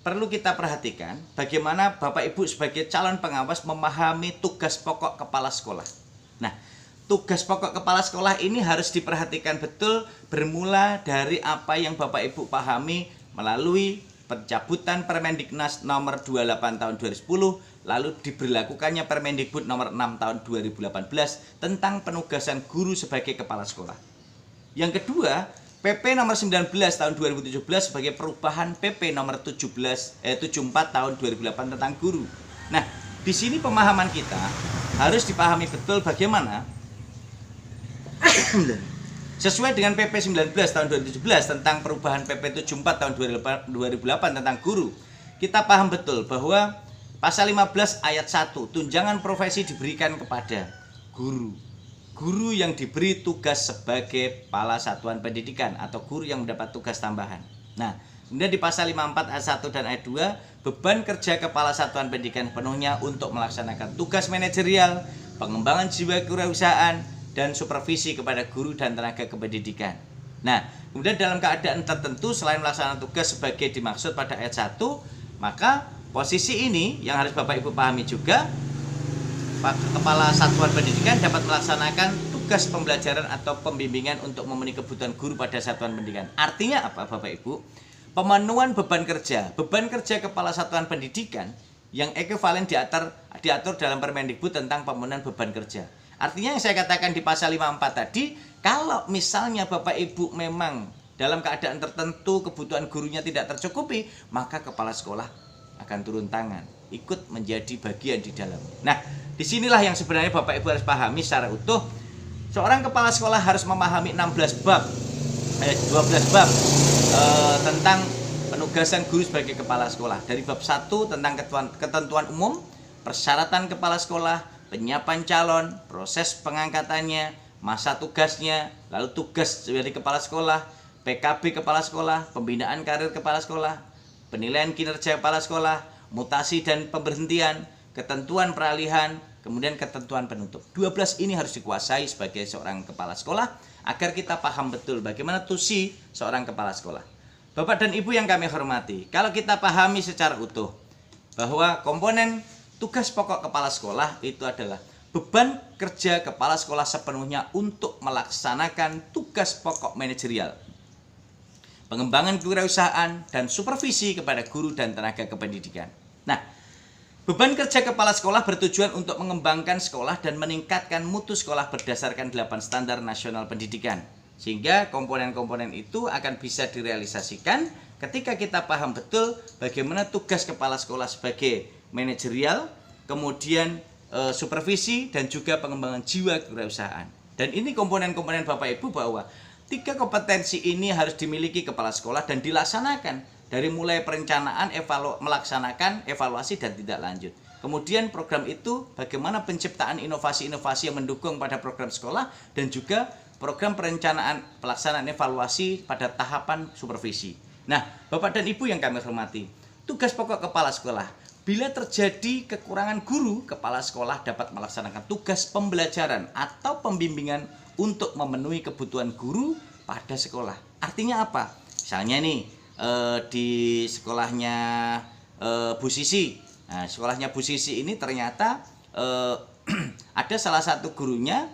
perlu kita perhatikan bagaimana Bapak Ibu sebagai calon pengawas memahami tugas pokok kepala sekolah. Nah, tugas pokok kepala sekolah ini harus diperhatikan betul bermula dari apa yang Bapak Ibu pahami melalui pencabutan Permendiknas nomor 28 tahun 2010, lalu diberlakukannya Permendikbud nomor 6 tahun 2018 tentang penugasan guru sebagai kepala sekolah. Yang kedua, PP nomor 19 tahun 2017 sebagai perubahan PP nomor 74 tahun 2008 tentang guru. Nah, di sini pemahaman kita harus dipahami betul bagaimana sesuai dengan PP 19 tahun 2017 tentang perubahan PP 74 tahun 2008 tentang guru. Kita paham betul bahwa pasal 15 ayat 1 tunjangan profesi diberikan kepada guru. Guru yang diberi tugas sebagai kepala satuan pendidikan atau guru yang mendapat tugas tambahan. Nah, kemudian di pasal 54 ayat 1 dan ayat 2, beban kerja kepala satuan pendidikan penuhnya untuk melaksanakan tugas manajerial, pengembangan jiwa kewirausahaan, dan supervisi kepada guru dan tenaga kependidikan. Nah, kemudian dalam keadaan tertentu selain melaksanakan tugas sebagai dimaksud pada ayat 1, maka posisi ini yang harus Bapak Ibu pahami juga, kepala satuan pendidikan dapat melaksanakan tugas pembelajaran atau pembimbingan untuk memenuhi kebutuhan guru pada satuan pendidikan. Artinya apa Bapak Ibu? Pemenuhan beban kerja kepala satuan pendidikan yang ekuivalen diatur dalam Permendikbud tentang pemenuhan beban kerja. Artinya yang saya katakan di pasal 54 tadi, kalau misalnya Bapak Ibu memang dalam keadaan tertentu kebutuhan gurunya tidak tercukupi, maka kepala sekolah akan turun tangan, ikut menjadi bagian di dalam. Nah, disinilah yang sebenarnya Bapak Ibu harus pahami secara utuh. Seorang kepala sekolah harus memahami 12 bab tentang penugasan guru sebagai kepala sekolah. Dari bab 1 tentang ketentuan umum, persyaratan kepala sekolah, penyiapan calon, proses pengangkatannya, masa tugasnya, lalu tugas dari kepala sekolah, PKB kepala sekolah, pembinaan karir kepala sekolah, penilaian kinerja kepala sekolah, mutasi dan pemberhentian, ketentuan peralihan, kemudian ketentuan penutup. 12 ini harus dikuasai sebagai seorang kepala sekolah agar kita paham betul bagaimana tusi seorang kepala sekolah. Bapak dan Ibu yang kami hormati, kalau kita pahami secara utuh bahwa komponen tugas pokok kepala sekolah itu adalah beban kerja kepala sekolah sepenuhnya untuk melaksanakan tugas pokok manajerial, pengembangan kewirausahaan, dan supervisi kepada guru dan tenaga kependidikan. Nah, beban kerja kepala sekolah bertujuan untuk mengembangkan sekolah dan meningkatkan mutu sekolah berdasarkan 8 standar nasional pendidikan. Sehingga komponen-komponen itu akan bisa direalisasikan ketika kita paham betul bagaimana tugas kepala sekolah sebagai manajerial, kemudian supervisi, dan juga pengembangan jiwa kewirausahaan. Dan ini komponen-komponen Bapak Ibu bahwa 3 kompetensi ini harus dimiliki kepala sekolah dan dilaksanakan dari mulai perencanaan, melaksanakan, evaluasi, dan tindak lanjut. Kemudian program itu bagaimana penciptaan inovasi-inovasi yang mendukung pada program sekolah dan juga program perencanaan, pelaksanaan, evaluasi pada tahapan supervisi. Nah, Bapak dan Ibu yang kami hormati, tugas pokok kepala sekolah. Bila terjadi kekurangan guru, kepala sekolah dapat melaksanakan tugas pembelajaran atau pembimbingan untuk memenuhi kebutuhan guru pada sekolah. Artinya apa? Misalnya nih, di sekolahnya Bu Sisi. Nah, sekolahnya Bu Sisi ini ternyata ada salah satu gurunya,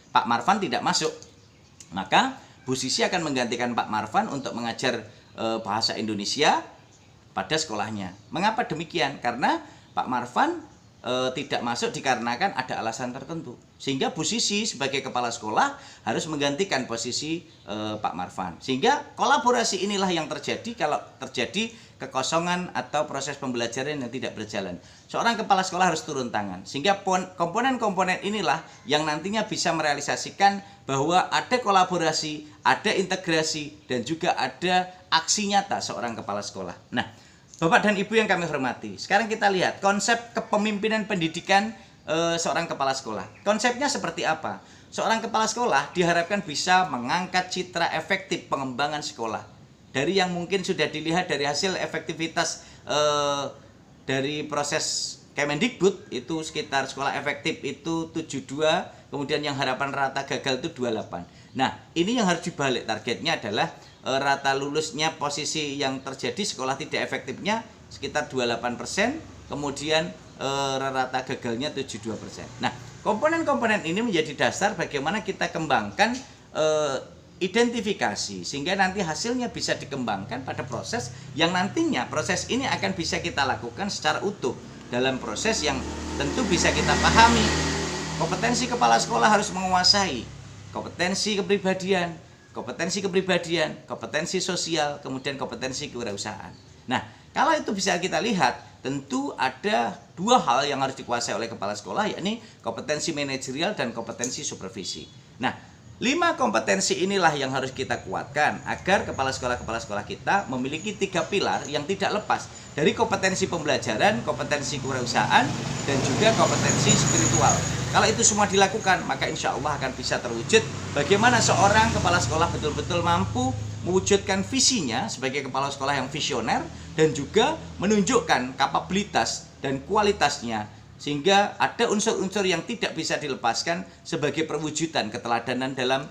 Pak Marvan, tidak masuk. Maka Bu Sisi akan menggantikan Pak Marvan untuk mengajar bahasa Indonesia pada sekolahnya. Mengapa demikian? Karena Pak Marvan tidak masuk dikarenakan ada alasan tertentu. Sehingga Bu Sisi sebagai kepala sekolah harus menggantikan posisi Pak Marvan. Sehingga kolaborasi inilah yang terjadi kalau terjadi kekosongan atau proses pembelajaran yang tidak berjalan. Seorang kepala sekolah harus turun tangan. Sehingga komponen-komponen inilah yang nantinya bisa merealisasikan bahwa ada kolaborasi, ada integrasi, dan juga ada aksi nyata seorang kepala sekolah. Nah, Bapak dan Ibu yang kami hormati, sekarang kita lihat konsep kepemimpinan pendidikan seorang kepala sekolah. Konsepnya seperti apa? Seorang kepala sekolah diharapkan bisa mengangkat citra efektif pengembangan sekolah. Dari yang mungkin sudah dilihat dari hasil efektivitas dari proses Kemendikbud itu sekitar sekolah efektif itu 72, kemudian yang harapan rata gagal itu 28. Nah, ini yang harus dibalik. Targetnya adalah rata lulusnya posisi yang terjadi sekolah tidak efektifnya sekitar 28%, kemudian rata gagalnya 72%. Nah, komponen-komponen ini menjadi dasar bagaimana kita kembangkan identifikasi sehingga nanti hasilnya bisa dikembangkan pada proses yang nantinya proses ini akan bisa kita lakukan secara utuh dalam proses yang tentu bisa kita pahami. Kompetensi kepala sekolah harus menguasai kompetensi kepribadian, kompetensi sosial, kemudian kompetensi kewirausahaan. Nah, kalau itu bisa kita lihat, tentu ada dua hal yang harus dikuasai oleh kepala sekolah, yakni kompetensi manajerial dan kompetensi supervisi. Nah, 5 kompetensi inilah yang harus kita kuatkan agar kepala sekolah kita memiliki 3 pilar yang tidak lepas dari kompetensi pembelajaran, kompetensi kewirausahaan, dan juga kompetensi spiritual. Kalau itu semua dilakukan, maka insya Allah akan bisa terwujud bagaimana seorang kepala sekolah betul-betul mampu mewujudkan visinya sebagai kepala sekolah yang visioner dan juga menunjukkan kapabilitas dan kualitasnya sehingga ada unsur-unsur yang tidak bisa dilepaskan sebagai perwujudan keteladanan dalam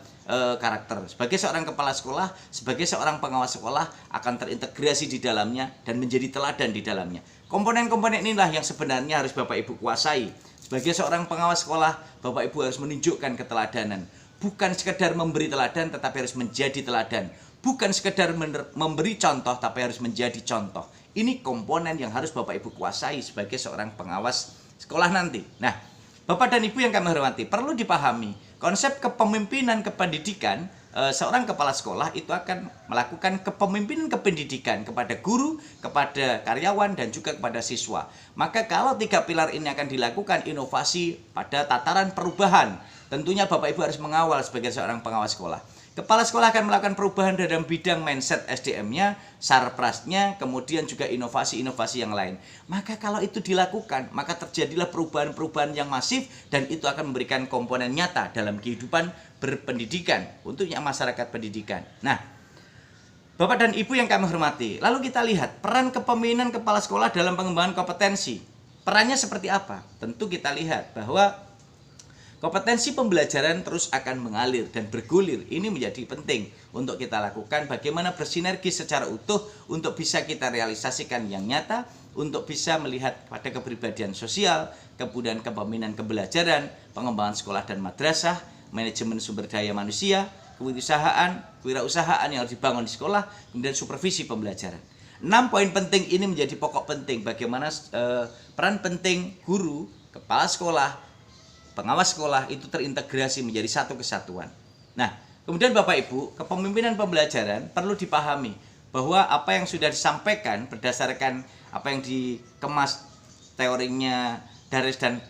karakter. Sebagai seorang kepala sekolah, sebagai seorang pengawas sekolah akan terintegrasi di dalamnya dan menjadi teladan di dalamnya. Komponen-komponen inilah yang sebenarnya harus Bapak Ibu kuasai. Sebagai seorang pengawas sekolah, Bapak Ibu harus menunjukkan keteladanan. Bukan sekedar memberi teladan, tetapi harus menjadi teladan. Bukan sekedar memberi contoh, tapi harus menjadi contoh. Ini komponen yang harus Bapak Ibu kuasai sebagai seorang pengawas sekolah nanti. Nah, Bapak dan Ibu yang kami hormati, perlu dipahami konsep kepemimpinan kependidikan. Seorang kepala sekolah itu akan melakukan kepemimpinan kependidikan kepada guru, kepada karyawan, dan juga kepada siswa. Maka kalau 3 pilar ini akan dilakukan inovasi pada tataran perubahan, tentunya Bapak Ibu harus mengawal sebagai seorang pengawas sekolah. Kepala sekolah akan melakukan perubahan dalam bidang mindset SDM-nya, sarprasnya, kemudian juga inovasi-inovasi yang lain. Maka kalau itu dilakukan, maka terjadilah perubahan-perubahan yang masif dan itu akan memberikan komponen nyata dalam kehidupan berpendidikan untuk masyarakat pendidikan. Nah, Bapak dan Ibu yang kami hormati, lalu kita lihat peran kepemimpinan kepala sekolah dalam pengembangan kompetensi. Perannya seperti apa? Tentu kita lihat bahwa kompetensi pembelajaran terus akan mengalir dan bergulir. Ini menjadi penting untuk kita lakukan bagaimana bersinergi secara utuh untuk bisa kita realisasikan yang nyata, untuk bisa melihat pada kepribadian sosial, kemudian kepemimpinan pembelajaran, pengembangan sekolah dan madrasah, manajemen sumber daya manusia, kewirausahaan yang harus dibangun di sekolah, kemudian supervisi pembelajaran. 6 poin penting ini menjadi pokok penting bagaimana peran penting guru, kepala sekolah, pengawas sekolah itu terintegrasi menjadi satu kesatuan. Nah, kemudian Bapak Ibu, kepemimpinan pembelajaran perlu dipahami bahwa apa yang sudah disampaikan berdasarkan apa yang dikemas teorinya Dares dan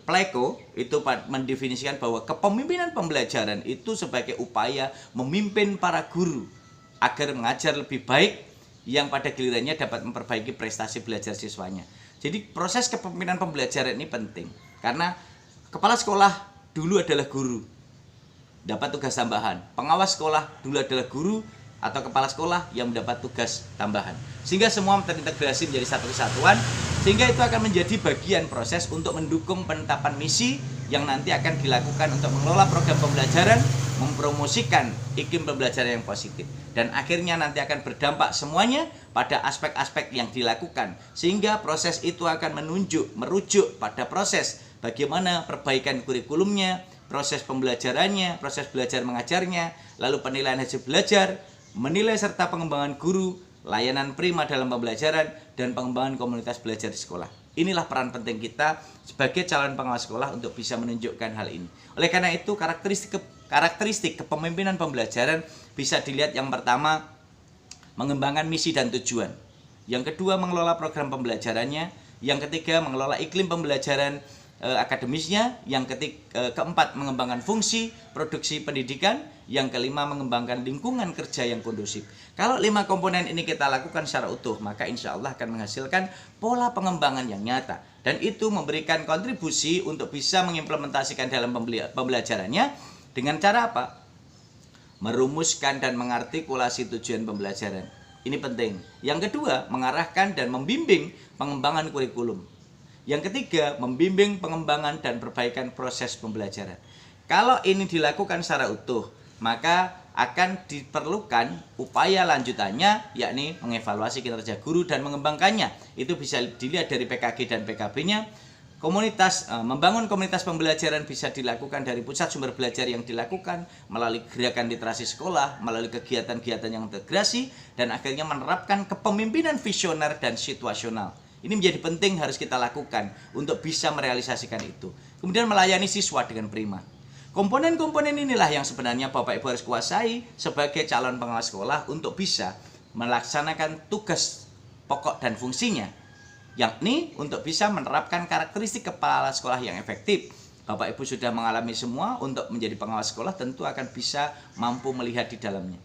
Pleiko itu mendefinisikan bahwa kepemimpinan pembelajaran itu sebagai upaya memimpin para guru agar mengajar lebih baik yang pada gilirannya dapat memperbaiki prestasi belajar siswanya. Jadi proses kepemimpinan pembelajaran ini penting karena kepala sekolah dulu adalah guru, dapat tugas tambahan. Pengawas sekolah dulu adalah guru atau kepala sekolah yang mendapat tugas tambahan. Sehingga semua terintegrasi menjadi satu kesatuan, sehingga itu akan menjadi bagian proses untuk mendukung penetapan misi yang nanti akan dilakukan untuk mengelola program pembelajaran, mempromosikan iklim pembelajaran yang positif. Dan akhirnya nanti akan berdampak semuanya pada aspek-aspek yang dilakukan. Sehingga proses itu akan merujuk pada proses bagaimana perbaikan kurikulumnya, proses pembelajarannya, proses belajar mengajarnya, lalu penilaian hasil belajar, menilai serta pengembangan guru, layanan prima dalam pembelajaran, dan pengembangan komunitas belajar di sekolah. Inilah peran penting kita sebagai calon pengawas sekolah untuk bisa menunjukkan hal ini. Oleh karena itu, karakteristik kepemimpinan pembelajaran bisa dilihat yang pertama, mengembangkan misi dan tujuan. Yang kedua, mengelola program pembelajarannya. Yang ketiga, mengelola iklim pembelajaran akademisnya. Yang keempat, mengembangkan fungsi produksi pendidikan. Yang kelima, mengembangkan lingkungan kerja yang kondusif. Kalau 5 komponen ini kita lakukan secara utuh, maka insya Allah akan menghasilkan pola pengembangan yang nyata. Dan itu memberikan kontribusi untuk bisa mengimplementasikan dalam pembelajarannya dengan cara apa? Merumuskan dan mengartikulasi tujuan pembelajaran. Ini penting. Yang kedua, mengarahkan dan membimbing pengembangan kurikulum. Yang ketiga, membimbing pengembangan dan perbaikan proses pembelajaran. Kalau ini dilakukan secara utuh, maka akan diperlukan upaya lanjutannya, yakni mengevaluasi kinerja guru dan mengembangkannya. Itu bisa dilihat dari PKG dan PKB-nya. Membangun komunitas pembelajaran bisa dilakukan dari pusat sumber belajar yang dilakukan melalui gerakan literasi sekolah, melalui kegiatan-kegiatan yang integrasi, dan akhirnya menerapkan kepemimpinan visioner dan situasional. Ini menjadi penting harus kita lakukan untuk bisa merealisasikan itu. Kemudian melayani siswa dengan prima. Komponen-komponen inilah yang sebenarnya Bapak Ibu harus kuasai sebagai calon pengawas sekolah untuk bisa melaksanakan tugas pokok dan fungsinya, yakni untuk bisa menerapkan karakteristik kepala sekolah yang efektif. Bapak Ibu sudah mengalami semua, untuk menjadi pengawas sekolah tentu akan bisa mampu melihat di dalamnya.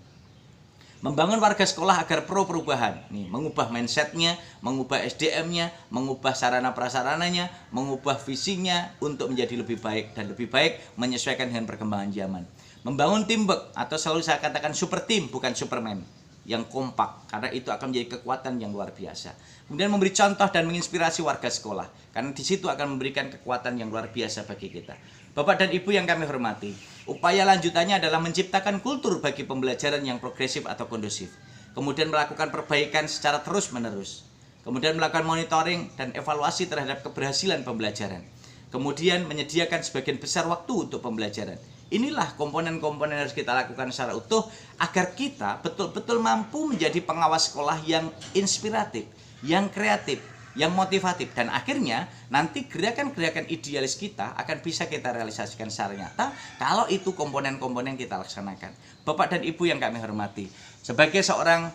Membangun warga sekolah agar pro perubahan, mengubah mindsetnya, mengubah SDM-nya, mengubah sarana prasarananya, mengubah visinya untuk menjadi lebih baik dan lebih baik menyesuaikan dengan perkembangan zaman. Membangun teamwork atau selalu saya katakan super team, bukan superman, yang kompak, karena itu akan menjadi kekuatan yang luar biasa. Kemudian memberi contoh dan menginspirasi warga sekolah, karena di situ akan memberikan kekuatan yang luar biasa bagi kita. Bapak dan Ibu yang kami hormati, upaya lanjutannya adalah menciptakan kultur bagi pembelajaran yang progresif atau kondusif. Kemudian melakukan perbaikan secara terus-menerus. Kemudian melakukan monitoring dan evaluasi terhadap keberhasilan pembelajaran. Kemudian menyediakan sebagian besar waktu untuk pembelajaran. Inilah komponen-komponen yang harus kita lakukan secara utuh agar kita betul-betul mampu menjadi pengawas sekolah yang inspiratif, yang kreatif, yang motivatif, dan akhirnya nanti gerakan-gerakan idealis kita akan bisa kita realisasikan secara nyata kalau itu komponen-komponen kita laksanakan. Bapak dan Ibu yang kami hormati, sebagai seorang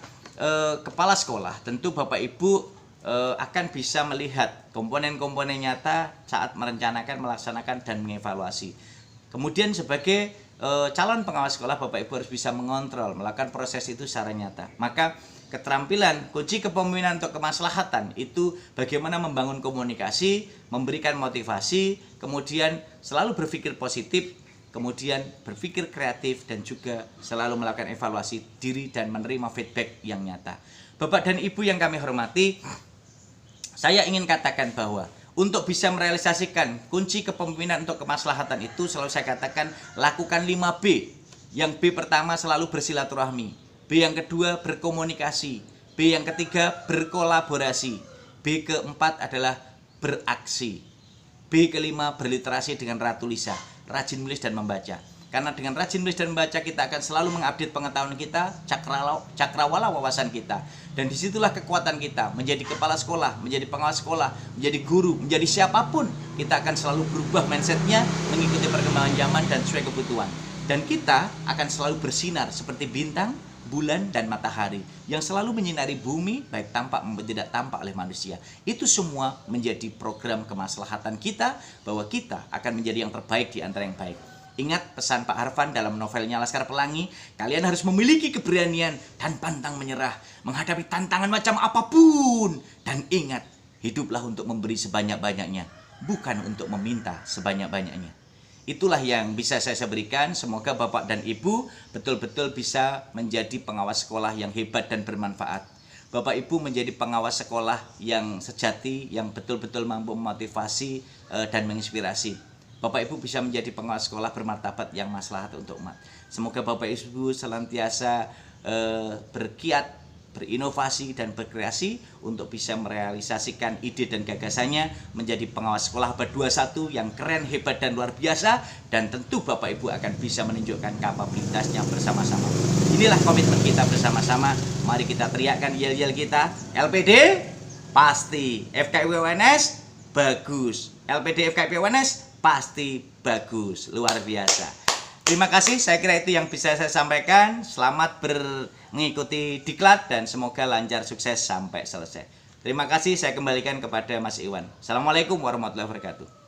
kepala sekolah, tentu Bapak Ibu akan bisa melihat komponen-komponen nyata saat merencanakan, melaksanakan, dan mengevaluasi. Kemudian sebagai calon pengawas sekolah, Bapak Ibu harus bisa mengontrol, melakukan proses itu secara nyata. Maka keterampilan, kunci kepemimpinan untuk kemaslahatan itu bagaimana membangun komunikasi, memberikan motivasi, kemudian selalu berpikir positif, kemudian berpikir kreatif, dan juga selalu melakukan evaluasi diri dan menerima feedback yang nyata. Bapak dan Ibu yang kami hormati, saya ingin katakan bahwa untuk bisa merealisasikan kunci kepemimpinan untuk kemaslahatan itu selalu saya katakan lakukan 5B. Yang B pertama selalu bersilaturahmi. B yang kedua berkomunikasi, B yang ketiga berkolaborasi, B keempat adalah beraksi, B kelima berliterasi dengan Ratu Lisa, rajin menulis dan membaca. Karena dengan rajin menulis dan membaca kita akan selalu mengupdate pengetahuan kita, cakrawala wawasan kita. Dan disitulah kekuatan kita, menjadi kepala sekolah, menjadi pengawas sekolah, menjadi guru, menjadi siapapun. Kita akan selalu berubah mindsetnya, mengikuti perkembangan zaman dan sesuai kebutuhan. Dan kita akan selalu bersinar seperti bintang, bulan, dan matahari yang selalu menyinari bumi baik tampak maupun tidak tampak oleh manusia. Itu semua menjadi program kemaslahatan kita bahwa kita akan menjadi yang terbaik di antara yang baik. Ingat pesan Pak Harvan dalam novelnya Laskar Pelangi, kalian harus memiliki keberanian dan pantang menyerah menghadapi tantangan macam apapun. Dan ingat, hiduplah untuk memberi sebanyak-banyaknya, bukan untuk meminta sebanyak-banyaknya. Itulah yang bisa saya berikan. Semoga Bapak dan Ibu betul-betul bisa menjadi pengawas sekolah yang hebat dan bermanfaat. Bapak Ibu menjadi pengawas sekolah yang sejati, yang betul-betul mampu memotivasi dan menginspirasi. Bapak Ibu bisa menjadi pengawas sekolah bermartabat yang maslahat untuk umat. Semoga Bapak Ibu senantiasa berkiat, berinovasi, dan berkreasi untuk bisa merealisasikan ide dan gagasannya menjadi pengawas sekolah abad 21 yang keren, hebat, dan luar biasa. Dan tentu Bapak Ibu akan bisa menunjukkan kapabilitasnya bersama-sama. Inilah komitmen kita bersama-sama. Mari kita teriakkan yel-yel kita. LPD pasti, FKIP UNS bagus. LPD FKIP UNS pasti bagus, luar biasa. Terima kasih, saya kira itu yang bisa saya sampaikan. Selamat mengikuti diklat dan semoga lancar, sukses sampai selesai. Terima kasih, saya kembalikan kepada Mas Iwan. Assalamualaikum warahmatullahi wabarakatuh.